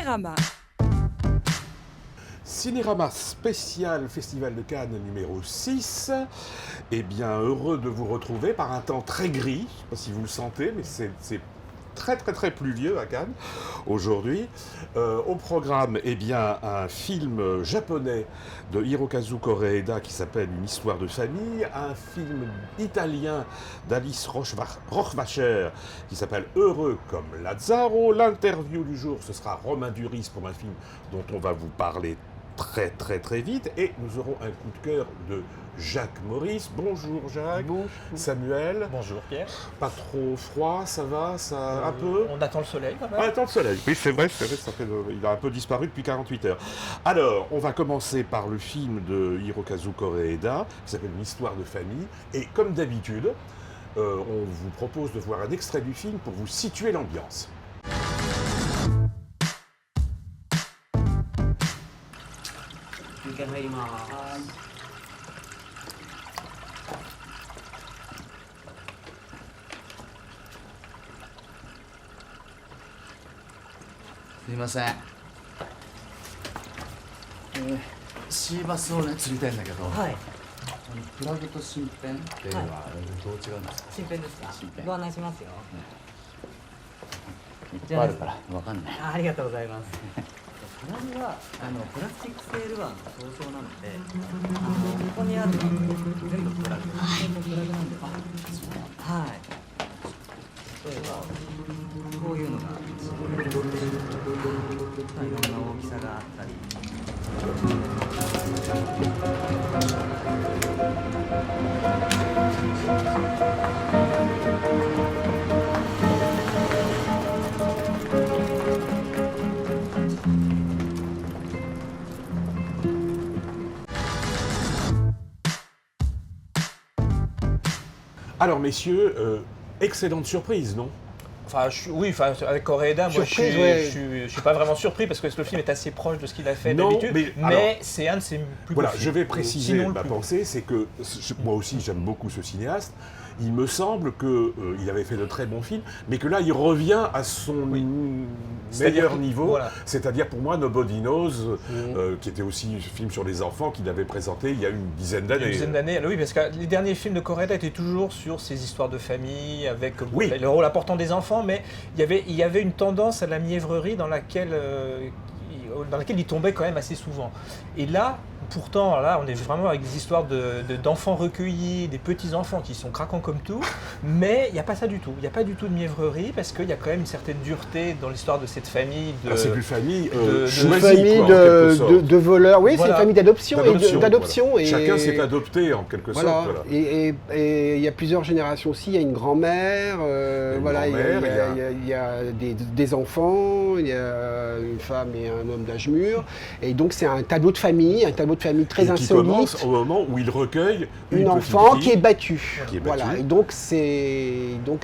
Cinérama. Cinérama spécial Festival de Cannes numéro 6. Eh bien, heureux de vous retrouver par un temps très gris. Je ne sais pas si vous le sentez, mais c'est très pluvieux à Cannes aujourd'hui. Au programme, eh bien, un film japonais de Hirokazu Koreeda qui s'appelle Une histoire de famille, un film italien d'Alice Rohrwacher qui s'appelle Heureux comme Lazzaro. L'interview du jour, ce sera Romain Duris pour un film dont on va vous parler très vite, et nous aurons un coup de cœur de Jacques Maurice. Bonjour Jacques. Bonjour. Samuel. Bonjour Pierre. Pas trop froid, ça va, un peu. On attend le soleil quand même. On attend le soleil. Oui, c'est vrai, il a un peu disparu depuis 48 heures. Alors, on va commencer par le film de Hirokazu Koreeda, qui s'appelle Une histoire de famille, et comme d'habitude, on vous propose de voir un extrait du film pour vous situer l'ambiance. 休憩入ります。すいません。シーバスをね釣りたいんだけど、はい。プラグと新編っていうのはどう違うんですか？新編ですか？新編ご案内しますよ。いっぱいあるからわかんない。ありがとうございます。金具はプラスチック製ルアーの総称なので、ここにあるのは全部プラグ。全部プラグなんです。はい。例えばこういうのがいろんな大きさがあったり。Alors messieurs, excellente surprise, non? Enfin, avec Koreeda, moi Surprise, ouais. je suis pas vraiment surpris parce que le film est assez proche de ce qu'il a fait Non, d'habitude, mais c'est un de ses plus beaux Voilà, films. je vais préciser Sinon, le ma plus beau. pensée, c'est que moi aussi j'aime beaucoup ce cinéaste. Il me semble qu'il avait fait de très bons films, mais que là il revient à son meilleur niveau. Voilà. C'est-à-dire pour moi Nobody Knows, qui était aussi un film sur les enfants qu'il avait présenté il y a une dizaine d'années. Une dizaine d'années, alors oui, parce que les derniers films de Koreeda étaient toujours sur ces histoires de famille, avec Oui. le rôle important des enfants, mais il y avait une tendance à la mièvrerie dans laquelle il tombait quand même assez souvent. Et là, pourtant, là, on est vraiment avec des histoires d'enfants recueillis, des petits-enfants qui sont craquants comme tout, mais il n'y a pas ça du tout. Il n'y a pas du tout de mièvrerie, parce qu'il y a quand même une certaine dureté dans l'histoire de cette famille. C'est une famille Une choisie, famille quoi, en quelque sorte. de voleurs, oui, Voilà. c'est une famille d'adoption. Voilà. Et Chacun s'est adopté en quelque voilà. sorte. Voilà. Et il y a plusieurs générations aussi. Il y a une grand-mère, voilà, il y a des enfants, il y a une femme et un homme d'âge mur. Et donc c'est un tableau de famille très Et qui insolite. commence au moment où il recueille Une petite enfant fille qui est battue. Voilà. Et donc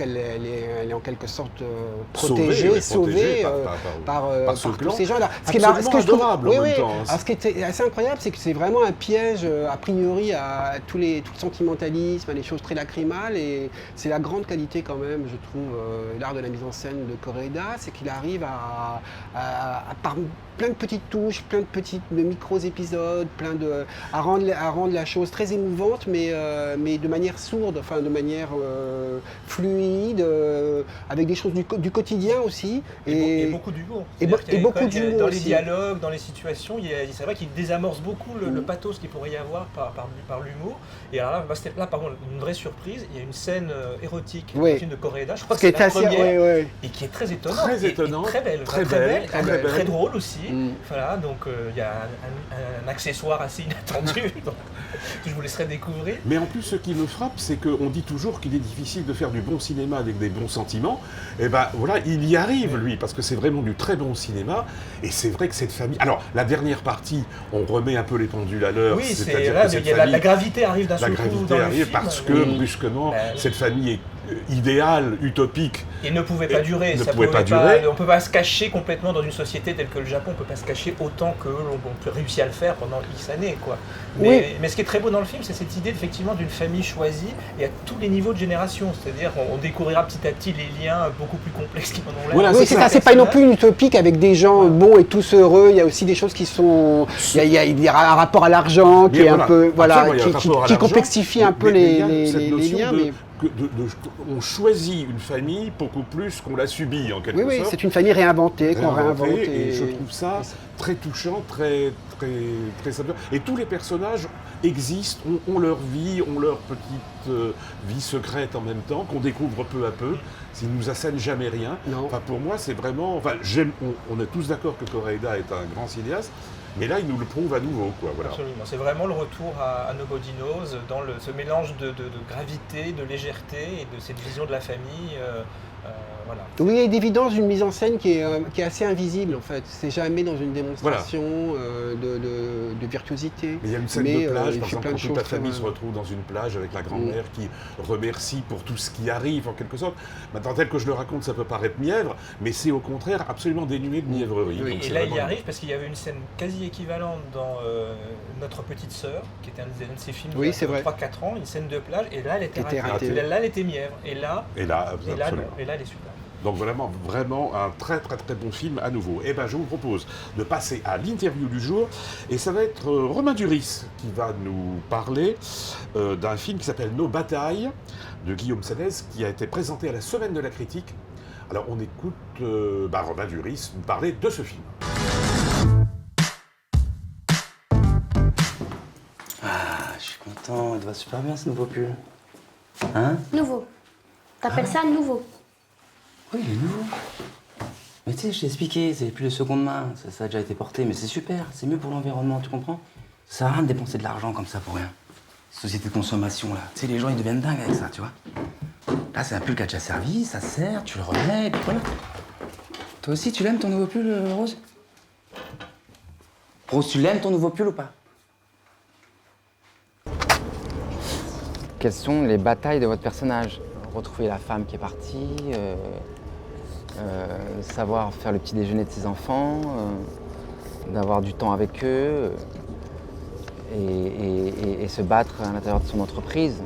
elle est en quelque sorte protégée, sauvée par ce tous clan. ces gens-là. Absolument adorable en même temps. Alors, ce qui était assez incroyable, c'est que c'est vraiment un piège a priori à tout le sentimentalisme, à des choses très lacrymales, et c'est la grande qualité quand même, je trouve, l'art de la mise en scène de Koreeda, c'est qu'il arrive par plein de petites touches, plein de micros épisodes, à rendre la chose très émouvante, mais de manière sourde, enfin de manière fluide, avec des choses du quotidien aussi. Et beaucoup d'humour. Et beaucoup d'humour dans les aussi. dialogues, dans les situations, c'est vrai qu'il désamorce beaucoup le pathos qu'il pourrait y avoir par l'humour. Et alors là, par contre, une vraie surprise, il y a une scène érotique dans le film de Koreeda, je crois que c'est la première, et qui est très étonnante. Très étonnante. Très belle, très drôle aussi. Voilà, donc il y a un accessoire assez inattendu que je vous laisserai découvrir. Mais en plus, ce qui me frappe, c'est qu'on dit toujours qu'il est difficile de faire du bon cinéma avec des bons sentiments. Et ben voilà, il y arrive lui, parce que c'est vraiment du très bon cinéma. Et c'est vrai que cette famille. Alors, la dernière partie, on remet un peu les pendules à l'heure. Oui, c'est-à-dire que cette famille, la gravité arrive d'un seul coup dans le film. parce que brusquement, cette famille idéal, utopique. Et ne pouvait pas durer. Ne Ça pouvait pas pas- durer. on ne peut pas se cacher complètement dans une société telle que le Japon, on ne peut pas se cacher autant que l'on peut réussir à le faire pendant X années. Quoi. Mais ce qui est très beau dans le film, c'est cette idée effectivement d'une famille choisie et à tous les niveaux de génération. C'est-à-dire on découvrira petit à petit les liens beaucoup plus complexes qui en ont l'air. Voilà, Oui, c'est ça, c'est pas non plus une utopique avec des gens bons et tous heureux. Il y a aussi des choses qui sont. Il y a un rapport à l'argent qui Mais est un peu. Voilà, absolument, il y a un rapport à qui l'argent, complexifie un peu mais il y a les cette notion liens. de- on choisit une famille beaucoup plus qu'on la subit en quelque Oui, oui, sorte. c'est une famille réinventée, qu'on réinvente. Et je trouve ça très touchant, très simple. Et tous les personnages existent, ont leur vie, ont leur petite vie secrète en même temps, qu'on découvre peu à peu. Ils ne nous assènent jamais rien. Non. Enfin, pour moi, c'est vraiment... Enfin, on est tous d'accord que Koreeda est un grand cinéaste, mais là, il nous le prouve à nouveau, quoi. Voilà. Absolument, c'est vraiment le retour à Nobody Knows, dans ce mélange de gravité, de légèreté et de cette vision de la famille. Voilà. Oui, et d'évidence, une mise en scène qui est assez invisible en fait. C'est jamais dans une démonstration de virtuosité. Mais il y a une scène Mais, de plage, il par fait exemple, plein de quand toute choses la très famille mal. se retrouve dans une plage avec la grand-mère qui remercie pour tout ce qui arrive, en quelque sorte. Maintenant, tel que je le raconte, ça peut paraître mièvre, mais c'est au contraire absolument dénué de mièvrerie. Oui. Donc Et c'est là, il y vraiment- arrive parce qu'il y avait une scène quasi équivalente dans Notre Petite Sœur, qui était un de ses films Oui, il y c'est a vrai. 3-4 ans, une scène de plage, et là, elle était Qui était ratée. ratée. Là, elle était mièvre. Et là, Et là, non. absolument. Et là, elle est super. Donc vraiment, vraiment un très très très bon film à nouveau. Et ben je vous propose de passer à l'interview du jour. Et ça va être Romain Duris qui va nous parler d'un film qui s'appelle Nos batailles de Guillaume Sénez, qui a été présenté à la Semaine de la critique. Alors on écoute Romain Duris nous parler de ce film. Ah, je suis content, il te va super bien ce nouveau pull. Hein? Nouveau. T'appelles ça nouveau? Oui, il est nouveau. Mais tu sais, je t'ai expliqué, c'est plus de seconde main, ça a déjà été porté, mais c'est super, c'est mieux pour l'environnement, tu comprends? Ça sert à rien de dépenser de l'argent comme ça pour rien. Société de consommation, là. Tu sais, les gens, ils deviennent dingues avec ça, tu vois. Là, c'est un pull qui a déjà servi, ça sert, tu le remets, et puis voilà. Toi aussi, tu l'aimes ton nouveau pull, Rose? Rose, tu l'aimes ton nouveau pull ou pas? Quelles sont les batailles de votre personnage? Retrouver la femme qui est partie, savoir faire le petit déjeuner de ses enfants, d'avoir du temps avec eux et se battre à l'intérieur de son entreprise.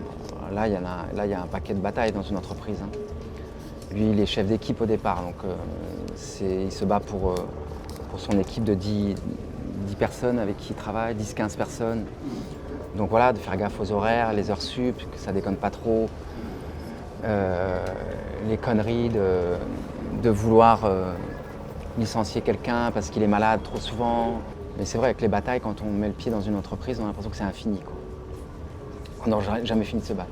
Là, il y a un paquet de batailles dans une entreprise. Hein. Lui, il est chef d'équipe au départ, donc il se bat pour son équipe de 10 personnes avec qui il travaille, 10-15 personnes. Donc voilà, de faire gaffe aux horaires, les heures sup, que ça déconne pas trop. Les conneries de vouloir licencier quelqu'un parce qu'il est malade trop souvent. Mais c'est vrai, avec les batailles, quand on met le pied dans une entreprise, on a l'impression que c'est infini, quoi. On n'aura jamais fini de se battre.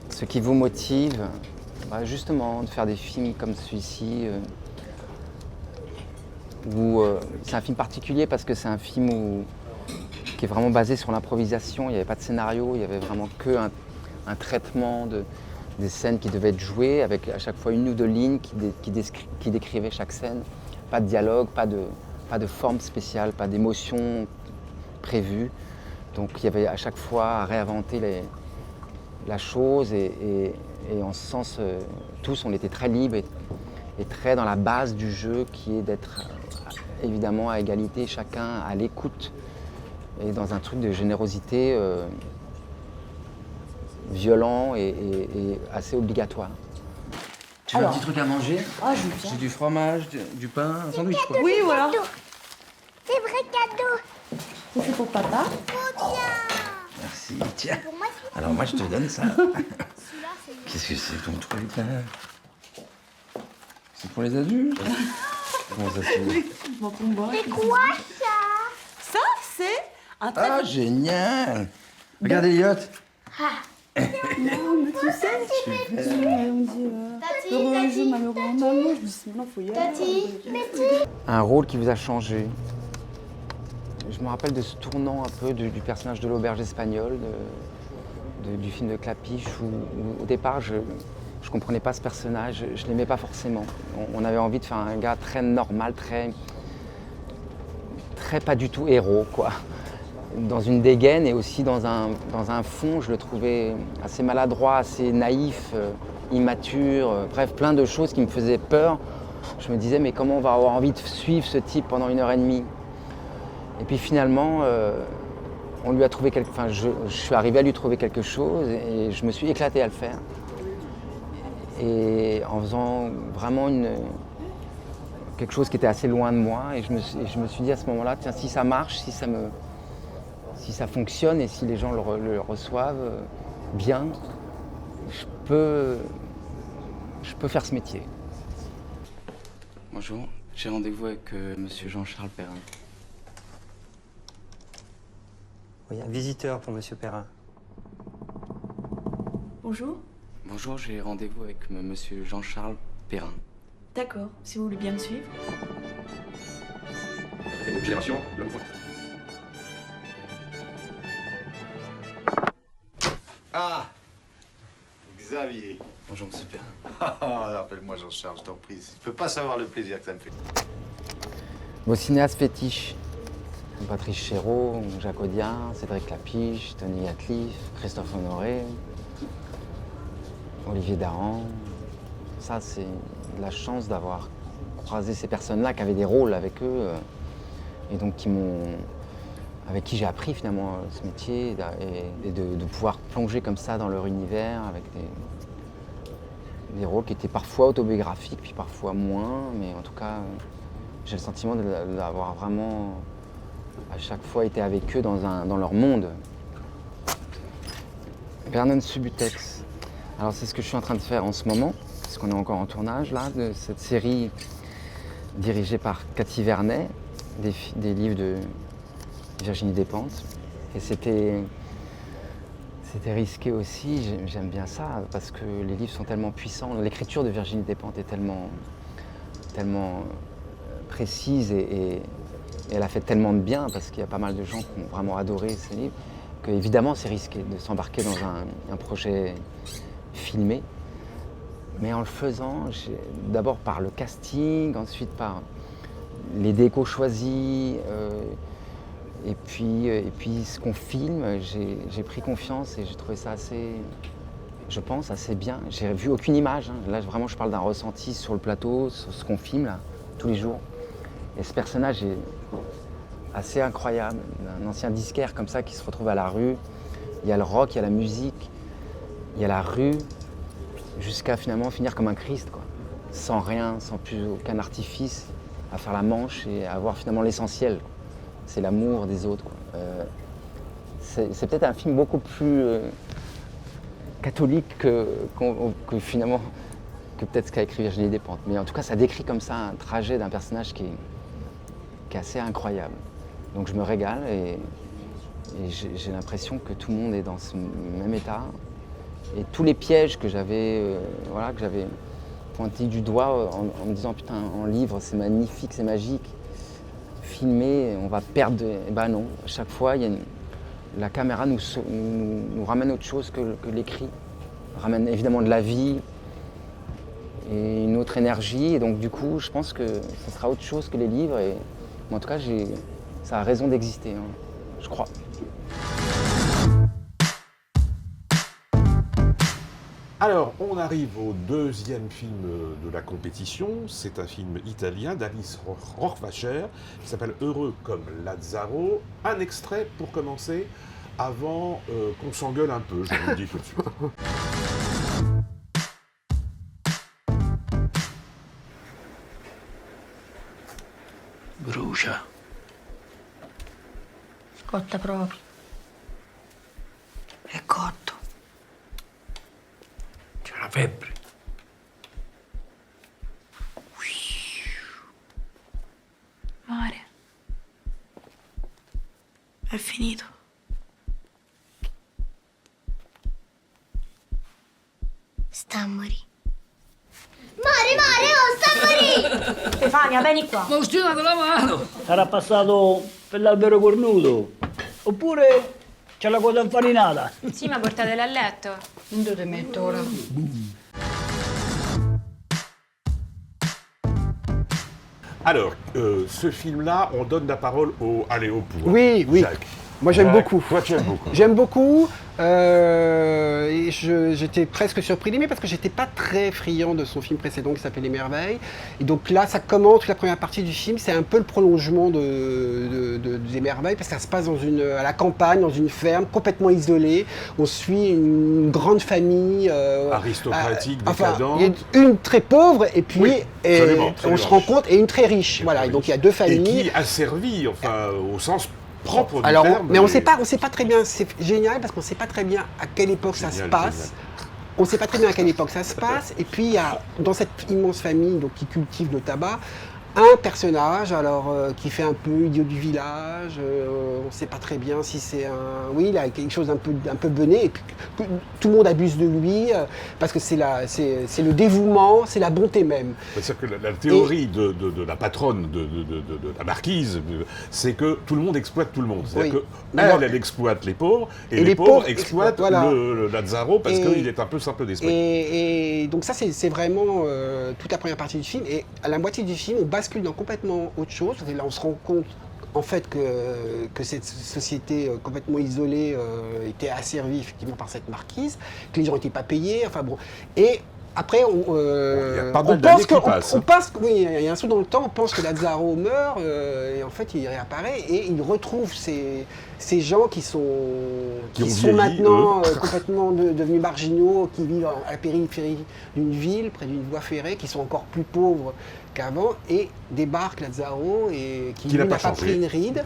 Ce qui vous motive, justement, de faire des films comme celui-ci, c'est un film particulier parce que c'est un film qui est vraiment basé sur l'improvisation. Il n'y avait pas de scénario, il y avait vraiment que un traitement des scènes qui devaient être jouées, avec à chaque fois une ou deux lignes qui décrivaient chaque scène. Pas de dialogue, pas de forme spéciale, pas d'émotion prévue. Donc il y avait à chaque fois à réinventer la chose et en ce sens, tous on était très libres et très dans la base du jeu qui est d'être évidemment à égalité, chacun à l'écoute et dans un truc de générosité violent et assez obligatoire. Tu veux un petit truc à manger? Ah, je veux bien. J'ai du fromage, du pain, un sandwich quoi. Oui, voilà. C'est vrai cadeau. Et c'est pour papa. Merci, tiens. Pour moi, Alors moi je te donne ça. celui-là, c'est... Qu'est-ce que c'est ton truc là? C'est pour les adultes? Comment ça se fait? C'est quoi ça? Ça, c'est un très... Ah génial! Regarde Elliot! Tu sais, on dit heureux jeu, malheureux en amour. Je me suis dit, non, faut y aller. Un rôle qui vous a changé? Je me rappelle de ce tournant un peu du personnage de l'auberge espagnole, du film de Clapiche, où au départ je comprenais pas ce personnage, je l'aimais pas forcément. On avait envie de faire un gars très normal, très pas du tout héros, quoi. dans une dégaine et aussi dans un fond, je le trouvais assez maladroit, assez naïf, immature, bref, plein de choses qui me faisaient peur. Je me disais, mais comment on va avoir envie de suivre ce type pendant 1h30 ? Et puis finalement, on lui a trouvé je suis arrivé à lui trouver quelque chose et je me suis éclaté à le faire. Et en faisant vraiment quelque chose qui était assez loin de moi. Et je me suis dit à ce moment-là, tiens, si ça marche, si ça fonctionne et si les gens le reçoivent bien, je peux faire ce métier. Bonjour, j'ai rendez-vous avec monsieur Jean-Charles Perrin. Oui, un visiteur pour monsieur Perrin. Bonjour. Bonjour, j'ai rendez-vous avec monsieur Jean-Charles Perrin. D'accord, si vous voulez bien me suivre. Observation. Ah, Xavier. Bonjour monsieur Perrin. Appelle-moi Jean-Charles, je t'en prie. Je peux pas savoir le plaisir que ça me fait. Vos cinéastes fétiches. Patrice Chéreau, Jacques Audiard, Cédric Lapiche, Tony Atliff, Christophe Honoré, Olivier Dahan. Ça, c'est de la chance d'avoir croisé ces personnes-là qui avaient des rôles avec eux et donc avec qui j'ai appris finalement ce métier et de pouvoir plonger comme ça dans leur univers avec des rôles qui étaient parfois autobiographiques, puis parfois moins, mais en tout cas, j'ai le sentiment d'avoir vraiment à chaque fois été avec eux dans leur monde. Vernon Subutex. Alors c'est ce que je suis en train de faire en ce moment, parce qu'on est encore en tournage là, de cette série dirigée par Cathy Vernet, des livres de Virginie Despentes. Et c'était risqué aussi, j'aime bien ça, parce que les livres sont tellement puissants. L'écriture de Virginie Despentes est tellement précise et elle a fait tellement de bien, parce qu'il y a pas mal de gens qui ont vraiment adoré ces livres, qu'évidemment c'est risqué de s'embarquer dans un projet filmé. Mais en le faisant, d'abord par le casting, ensuite par les décos choisis, et puis ce qu'on filme, j'ai pris confiance et j'ai trouvé ça assez bien. J'ai vu aucune image, hein. Là vraiment je parle d'un ressenti sur le plateau, sur ce qu'on filme là, tous les jours. Et ce personnage est assez incroyable, un ancien disquaire comme ça qui se retrouve à la rue. Il y a le rock, il y a la musique, il y a la rue, jusqu'à finalement finir comme un Christ, quoi. Sans rien, sans plus aucun artifice, à faire la manche et à avoir finalement l'essentiel. C'est l'amour des autres, quoi. C'est peut-être un film beaucoup plus catholique que finalement que peut-être ce qu'a écrit Virginie Despentes. Mais en tout cas, ça décrit comme ça un trajet d'un personnage qui est assez incroyable. Donc je me régale et j'ai l'impression que tout le monde est dans ce même état. Et tous les pièges que j'avais pointés du doigt en me disant putain, en livre c'est magnifique, c'est magique, filmé, on va perdre. Et ben non, à chaque fois la caméra nous ramène autre chose que l'écrit, ramène évidemment de la vie et une autre énergie. Et donc du coup, je pense que ce sera autre chose que les livres. Et en tout cas, ça a raison d'exister, hein, je crois. Alors, on arrive au deuxième film de la compétition. C'est un film italien d'Alice Rohrwacher qui s'appelle Heureux comme Lazzaro. Un extrait pour commencer, avant qu'on s'engueule un peu, je vous le dis tout de suite. Brucia. Cotta proprio. È cotto. C'è la febbre. Mare. È finito. Sta a morire. Mare, oh, sta a morire! Stefania, vieni qua. Ma stirate la mano! Sarà passato per l'albero cornuto. Oppure c'è la coda infarinata. Sì, ma portatela a letto. Dove te metto ora? Alors, ce film-là, on donne la parole au pouvoir. Oui. Jacques. Moi j'aime beaucoup. Toi tu aimes beaucoup. J'aime beaucoup. Et j'étais presque surpris d'aimer parce que j'étais pas très friand de son film précédent qui s'appelait Les Merveilles. Et donc là, ça commence, toute la première partie du film, c'est un peu le prolongement des Merveilles parce que ça se passe à la campagne, dans une ferme, complètement isolée. On suit une grande famille. Aristocratique, décadente. il y a une très pauvre et puis absolument. On se rend compte, et une très riche. Voilà, et donc il y a deux familles. Et qui a servi, enfin, au sens propre du Alors, terme. mais on sait pas très bien, c'est génial parce qu'on ne sait pas très bien à quelle époque ça se passe. On ne sait pas très bien à quelle époque ça se passe. Et puis, il y a, dans cette immense famille donc, qui cultive le tabac, un personnage qui fait un peu idiot du village. On ne sait pas très bien si c'est un... Oui, il a quelque chose d'un peu bené. Et puis, tout le monde abuse de lui parce que c'est le dévouement, c'est la bonté même. C'est-à-dire que la théorie de la patronne, de la marquise, c'est que tout le monde exploite tout le monde. C'est-à-dire qu'elle exploite les pauvres et les pauvres exploitent le Lazzaro parce qu'il est un peu simple d'esprit. Et donc ça, c'est vraiment toute la première partie du film. Et à la moitié du film, on bascule dans complètement autre chose. Et là, on se rend compte en fait que cette société complètement isolée était asservie effectivement par cette marquise, que les gens n'étaient pas payés, enfin bon. Et après, on pense que oui, il y a un saut dans le temps, on pense que Lazzaro meurt, et en fait il réapparaît et il retrouve ces gens qui sont vieilli, maintenant complètement devenus marginaux, qui vivent à la périphérie d'une ville, près d'une voie ferrée, qui sont encore plus pauvres qu'avant, et débarque Lazzaro et qui n'a pas pris une ride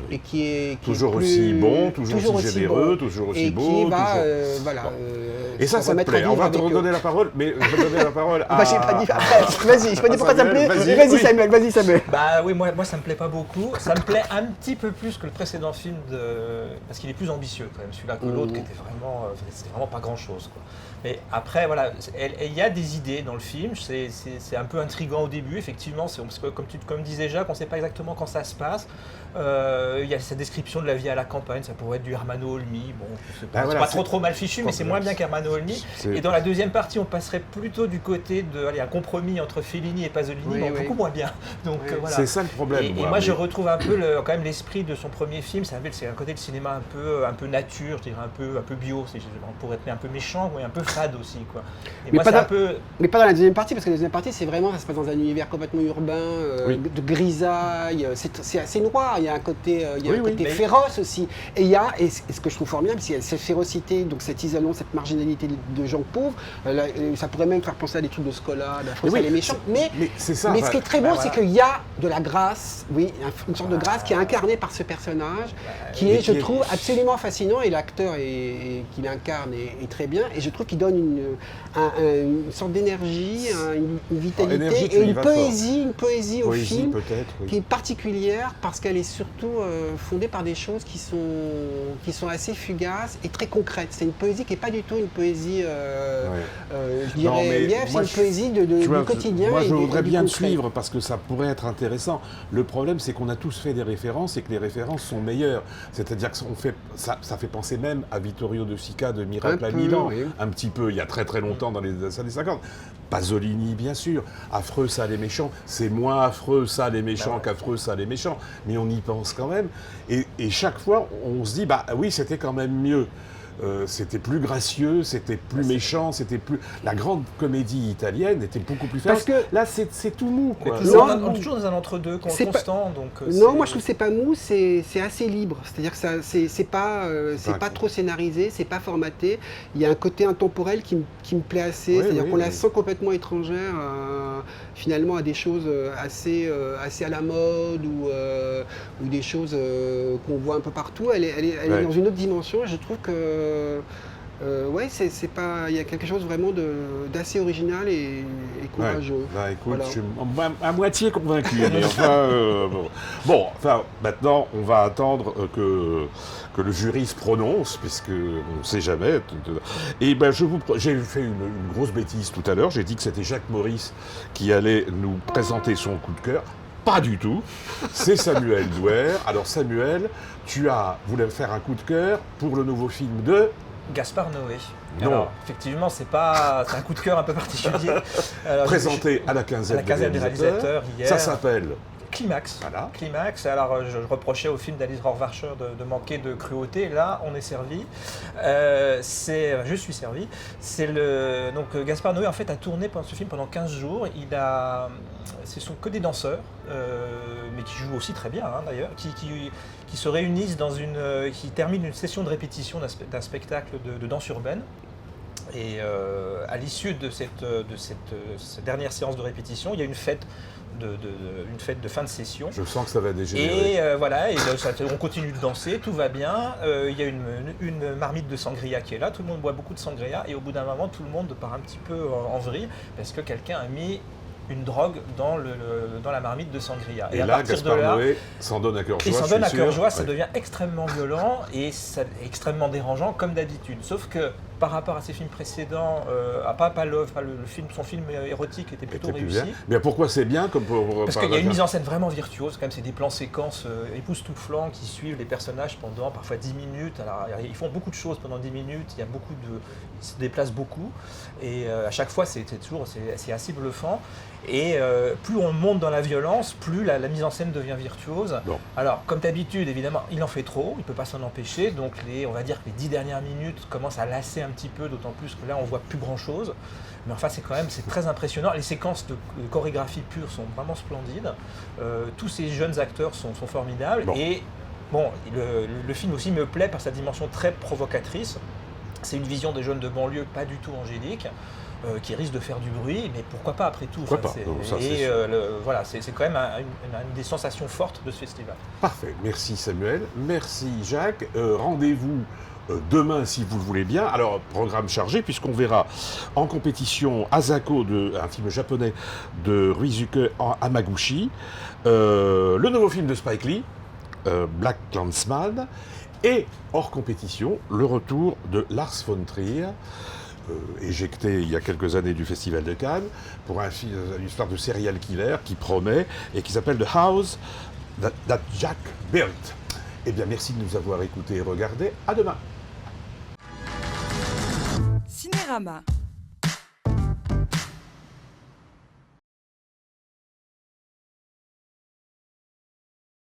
et qui est toujours aussi bon, toujours aussi généreux, toujours aussi beau. Et ça te plaît. On va te redonner la parole, mais je vais donner la parole à... j'ai pas dit après, vas-y, je pas dit pourquoi ça me plaît. Vas-y Samuel, vas-y Samuel. Bah oui, moi ça me plaît pas beaucoup. Ça me plaît un petit peu plus que le précédent film parce qu'il est plus ambitieux quand même, celui-là que l'autre qui était c'était vraiment pas grand-chose quoi. Mais après, voilà, il y a des idées dans le film, c'est un peu intriguant au début, effectivement, comme disait Jacques, on ne sait pas exactement quand ça se passe. Il y a cette description de la vie à la campagne, ça pourrait être du Hermano Olmi, bon, c'est pas trop mal fichu, mais c'est moins bien qu'Hermano Olmi. Et dans la deuxième partie, on passerait plutôt du côté un compromis entre Fellini et Pasolini, mais beaucoup moins bien. Donc, voilà. C'est ça le problème. Et moi, je retrouve un peu quand même l'esprit de son premier film, c'est un côté de cinéma un peu nature, je dirais un peu bio, on pourrait être un peu méchant, mais un peu fade aussi, quoi. Et mais pas dans la deuxième partie, parce que la deuxième partie, c'est vraiment, ça se passe dans un univers complètement urbain, de grisaille, c'est assez noir, il y a un côté, féroce aussi. Et ce que je trouve formidable, c'est cette férocité, donc cet isolement, cette marginalité de gens pauvres, ça pourrait même faire penser à des trucs de Scola, d'Afrosa les méchants, mais ce qui est très beau, c'est qu'il y a de la grâce, une sorte de grâce qui est incarnée par ce personnage, qui est, je trouve, absolument fascinant, et l'acteur qui l'incarne est très bien, et je trouve qu'il donne une sorte d'énergie, une vitalité et une poésie au film qui est particulière parce qu'elle est surtout fondée par des choses qui sont assez fugaces et très concrètes. C'est une poésie qui n'est pas du tout une poésie, je dirais, lièvre, c'est une poésie du quotidien. Moi, je voudrais bien te suivre parce que ça pourrait être intéressant. Le problème, c'est qu'on a tous fait des références et que les références sont meilleures. C'est-à-dire que ça fait penser même à Vittorio De Sica de Miracle à Milan, un petit peu, il y a très très longtemps dans les années 50. Pasolini, bien sûr. Affreux, ça, les méchants. C'est moins affreux, ça, les méchants, qu'affreux, ça, les méchants. Mais on y pense quand même. Et chaque fois, on se dit, bah oui, c'était quand même mieux. C'était plus gracieux, c'était plus méchant, c'était plus... La grande comédie italienne était beaucoup plus féroce. Parce que là, c'est tout mou, quoi. On est toujours dans un entre-deux constant. Non, moi je trouve que c'est pas mou, c'est assez libre. C'est-à-dire que c'est pas trop scénarisé, c'est pas formaté. Il y a un côté intemporel qui me plaît assez. C'est-à-dire qu'on la sent complètement étrangère finalement à des choses assez à la mode ou des choses qu'on voit un peu partout. Elle est dans une autre dimension et je trouve que c'est pas. Il y a quelque chose vraiment d'assez original et courageux. Écoute, je suis à moitié convaincu. Mais enfin, maintenant, on va attendre que le jury se prononce, puisque on ne sait jamais. Et j'ai fait une grosse bêtise tout à l'heure. J'ai dit que c'était Jacques Maurice qui allait nous présenter son coup de cœur. Pas du tout. C'est Samuel Douer. Alors Samuel, tu voulu faire un coup de cœur pour le nouveau film de Gaspard Noé. Non. Alors, effectivement, c'est un coup de cœur un peu particulier. Présenté à la quinzaine des réalisateurs hier. Ça s'appelle Climax. Voilà. Climax. Alors, je reprochais au film d'Alice Rohrwacher de manquer de cruauté. Là, on est servi. Je suis servi. Donc, Gaspard Noé, en fait, a tourné pendant ce film pendant 15 jours. Ce sont que des danseurs, mais qui jouent aussi très bien, hein, d'ailleurs, qui se réunissent qui terminent une session de répétition d'un spectacle de danse urbaine. Et à l'issue de cette dernière séance de répétition, il y a une fête de fin de session. Je sens que ça va dégénérer. Et voilà, on continue de danser, tout va bien. Il y a une marmite de sangria qui est là, tout le monde boit beaucoup de sangria, et au bout d'un moment, tout le monde part un petit peu en vrille, parce que quelqu'un a mis une drogue dans la marmite de sangria. Et là, Gaspard Noé s'en donne à cœur joie. Il s'en donne à cœur joie, ça devient extrêmement violent et extrêmement dérangeant, comme d'habitude. Sauf que par rapport à ses films précédents, à Papa Love, son film érotique était plutôt réussi. Mais pourquoi c'est bien Parce qu'il y a une mise en scène vraiment virtuose, quand même, c'est des plans séquences époustouflants qui suivent les personnages pendant parfois 10 minutes. Alors, ils font beaucoup de choses pendant 10 minutes, ils se déplacent beaucoup, et à chaque fois c'est assez bluffant. Et plus on monte dans la violence, plus la mise en scène devient virtuose. Bon. Alors, comme d'habitude, évidemment, il en fait trop, il ne peut pas s'en empêcher, donc on va dire que les 10 dernières minutes commencent à lasser un petit peu, d'autant plus que là, on ne voit plus grand-chose. Mais enfin, c'est très impressionnant. Les séquences de chorégraphie pure sont vraiment splendides. Tous ces jeunes acteurs sont formidables. Bon. Et bon, le film aussi me plaît par sa dimension très provocatrice. C'est une vision des jeunes de banlieue pas du tout angélique. Qui risque de faire du bruit, mais pourquoi pas après tout. Voilà, c'est quand même une des sensations fortes de ce festival. Parfait, merci Samuel, merci Jacques. Rendez-vous demain si vous le voulez bien. Alors, programme chargé, puisqu'on verra en compétition Asako, un film japonais de Ryusuke Hamaguchi, le nouveau film de Spike Lee, Black Klansman, et hors compétition, le retour de Lars von Trier, éjecté il y a quelques années du Festival de Cannes, pour une histoire de serial killer qui promet et qui s'appelle The House That Jack Built. Eh bien, merci de nous avoir écoutés et regardés. À demain. Cinérama.